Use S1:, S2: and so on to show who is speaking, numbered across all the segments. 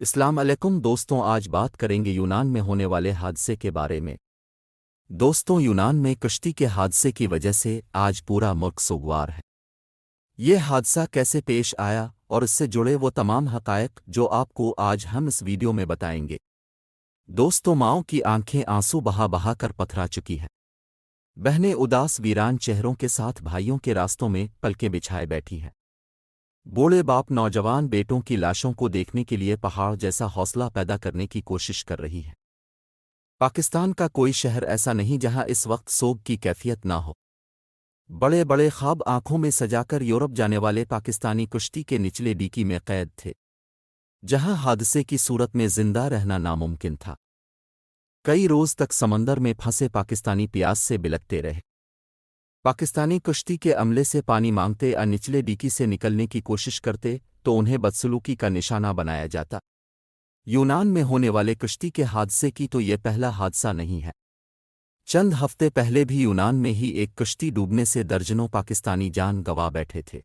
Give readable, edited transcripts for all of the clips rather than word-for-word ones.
S1: السلام علیکم دوستوں، آج بات کریں گے یونان میں ہونے والے حادثے کے بارے میں۔ دوستوں، یونان میں کشتی کے حادثے کی وجہ سے آج پورا ملک سوگوار ہے۔ یہ حادثہ کیسے پیش آیا اور اس سے جڑے وہ تمام حقائق جو آپ کو آج ہم اس ویڈیو میں بتائیں گے۔ دوستوں، ماؤں کی آنکھیں آنسو بہا بہا کر پتھرا چکی ہیں۔ بہنیں اداس ویران چہروں کے ساتھ بھائیوں کے راستوں میں پلکیں بچھائے بیٹھی ہیں۔ بوڑھے باپ نوجوان بیٹوں کی لاشوں کو دیکھنے کے لیے پہاڑ جیسا حوصلہ پیدا کرنے کی کوشش کر رہی ہے۔ پاکستان کا کوئی شہر ایسا نہیں جہاں اس وقت سوگ کی کیفیت نہ ہو۔ بڑے بڑے خواب آنکھوں میں سجا کر یورپ جانے والے پاکستانی کشتی کے نچلے ڈیکی میں قید تھے، جہاں حادثے کی صورت میں زندہ رہنا ناممکن تھا۔ کئی روز تک سمندر میں پھنسے پاکستانی پیاس سے بلکتے رہے۔ پاکستانی کشتی کے عملے سے پانی مانگتے یا نچلے ڈیکی سے نکلنے کی کوشش کرتے تو انہیں بدسلوکی کا نشانہ بنایا جاتا۔ یونان میں ہونے والے کشتی کے حادثے کی تو یہ پہلا حادثہ نہیں ہے۔ چند ہفتے پہلے بھی یونان میں ہی ایک کشتی ڈوبنے سے درجنوں پاکستانی جان گنوا بیٹھے تھے۔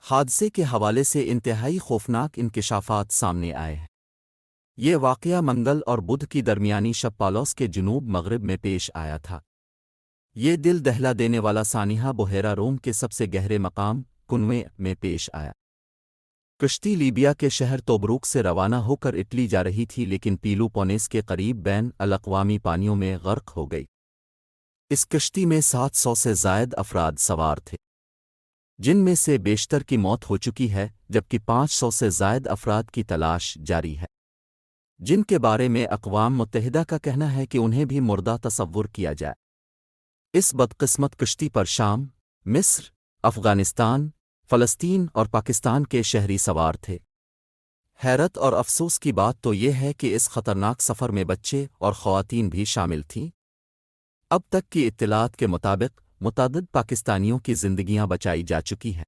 S1: حادثے کے حوالے سے انتہائی خوفناک انکشافات سامنے آئے ہیں۔ یہ واقعہ منگل اور بدھ کی درمیانی شب پالوس کے جنوب مغرب میں پیش آیا تھا۔ یہ دل دہلا دینے والا سانحہ بحیرہ روم کے سب سے گہرے مقام کنویں میں پیش آیا۔ کشتی لیبیا کے شہر توبروک سے روانہ ہو کر اٹلی جا رہی تھی، لیکن پیلو پونیس کے قریب بین الاقوامی پانیوں میں غرق ہو گئی۔ اس کشتی میں 700 سے زائد افراد سوار تھے، جن میں سے بیشتر کی موت ہو چکی ہے، جبکہ 500 سے زائد افراد کی تلاش جاری ہے، جن کے بارے میں اقوام متحدہ کا کہنا ہے کہ انہیں بھی مردہ تصور کیا جائے۔ اس بدقسمت کشتی پر شام، مصر، افغانستان، فلسطین اور پاکستان کے شہری سوار تھے۔ حیرت اور افسوس کی بات تو یہ ہے کہ اس خطرناک سفر میں بچے اور خواتین بھی شامل تھیں۔ اب تک کی اطلاعات کے مطابق متعدد پاکستانیوں کی زندگیاں بچائی جا چکی ہیں۔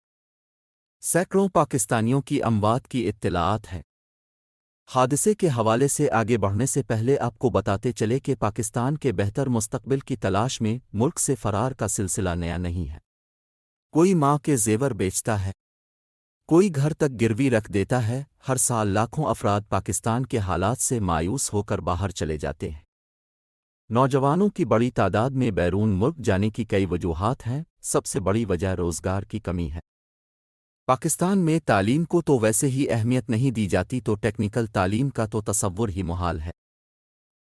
S1: سینکڑوں پاکستانیوں کی اموات کی اطلاعات ہیں۔ حادثے کے حوالے سے آگے بڑھنے سے پہلے آپ کو بتاتے چلے کہ پاکستان کے بہتر مستقبل کی تلاش میں ملک سے فرار کا سلسلہ نیا نہیں ہے۔ کوئی ماں کے زیور بیچتا ہے، کوئی گھر تک گروی رکھ دیتا ہے۔ ہر سال لاکھوں افراد پاکستان کے حالات سے مایوس ہو کر باہر چلے جاتے ہیں۔ نوجوانوں کی بڑی تعداد میں بیرون ملک جانے کی کئی وجوہات ہیں۔ سب سے بڑی وجہ روزگار کی کمی ہے۔ پاکستان میں تعلیم کو تو ویسے ہی اہمیت نہیں دی جاتی، تو ٹیکنیکل تعلیم کا تو تصور ہی محال ہے۔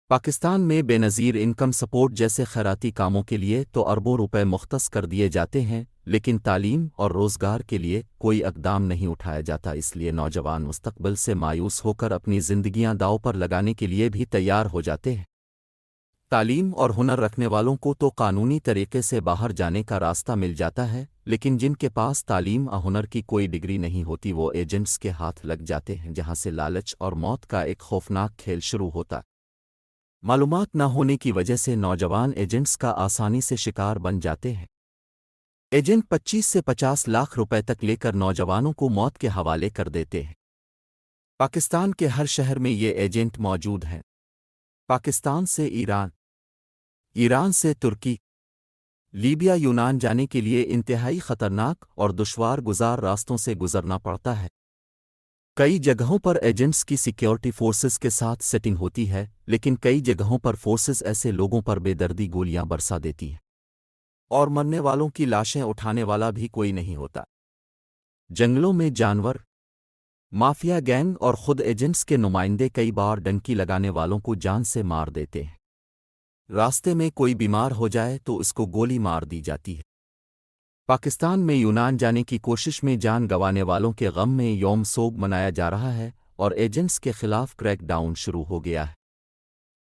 S1: پاکستان میں بے نظیر انکم سپورٹ جیسے خیراتی کاموں کے لیے تو اربوں روپے مختص کر دیے جاتے ہیں، لیکن تعلیم اور روزگار کے لیے کوئی اقدام نہیں اٹھایا جاتا۔ اس لیے نوجوان مستقبل سے مایوس ہو کر اپنی زندگیاں داؤ پر لگانے کے لیے بھی تیار ہو جاتے ہیں۔ تعلیم اور ہنر رکھنے والوں کو تو قانونی طریقے سے باہر جانے کا راستہ مل جاتا ہے، لیکن جن کے پاس تعلیم اور ہنر کی کوئی ڈگری نہیں ہوتی وہ ایجنٹس کے ہاتھ لگ جاتے ہیں، جہاں سے لالچ اور موت کا ایک خوفناک کھیل شروع ہوتا۔ معلومات نہ ہونے کی وجہ سے نوجوان ایجنٹس کا آسانی سے شکار بن جاتے ہیں۔ ایجنٹ 25 سے 50 لاکھ روپے تک لے کر نوجوانوں کو موت کے حوالے کر دیتے ہیں۔ پاکستان کے ہر شہر میں یہ ایجنٹ موجود ہیں۔ پاکستان سے ایران، ایران سے ترکی، لیبیا، یونان جانے کے لیے انتہائی خطرناک اور دشوار گزار راستوں سے گزرنا پڑتا ہے۔ کئی جگہوں پر ایجنٹس کی سیکیورٹی فورسز کے ساتھ سیٹنگ ہوتی ہے، لیکن کئی جگہوں پر فورسز ایسے لوگوں پر بے دردی گولیاں برسا دیتی ہیں، اور مرنے والوں کی لاشیں اٹھانے والا بھی کوئی نہیں ہوتا۔ جنگلوں میں جانور، مافیا گینگ اور خود ایجنٹس کے نمائندے کئی بار ڈنکی لگانے والوں کو جان سے مار دیتے ہیں۔ راستے میں کوئی بیمار ہو جائے تو اس کو گولی مار دی جاتی ہے۔ پاکستان میں یونان جانے کی کوشش میں جان گنوانے والوں کے غم میں یوم سوگ منایا جا رہا ہے اور ایجنٹس کے خلاف کریک ڈاؤن شروع ہو گیا ہے،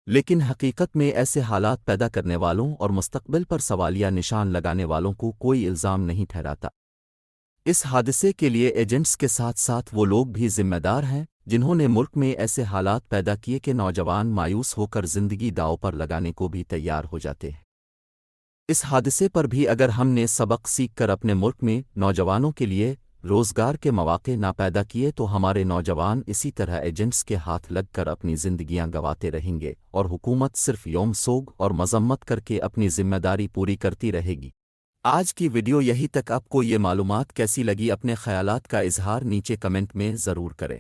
S1: لیکن حقیقت میں ایسے حالات پیدا کرنے والوں اور مستقبل پر سوالیہ نشان لگانے والوں کو کوئی الزام نہیں ٹھہراتا۔ اس حادثے کے لیے ایجنٹس کے ساتھ ساتھ وہ لوگ بھی ذمہ دار ہیں جنہوں نے ملک میں ایسے حالات پیدا کیے کہ نوجوان مایوس ہو کر زندگی داؤ پر لگانے کو بھی تیار ہو جاتے ہیں۔ اس حادثے پر بھی اگر ہم نے سبق سیکھ کر اپنے ملک میں نوجوانوں کے لیے روزگار کے مواقع نہ پیدا کیے تو ہمارے نوجوان اسی طرح ایجنٹس کے ہاتھ لگ کر اپنی زندگیاں گنواتے رہیں گے، اور حکومت صرف یوم سوگ اور مذمت کر کے اپنی ذمہ داری پوری کرتی رہے گی۔ آج کی ویڈیو یہی تک۔ آپ کو یہ معلومات کیسی لگی؟ اپنے خیالات کا اظہار نیچے کمنٹ میں ضرور کریں۔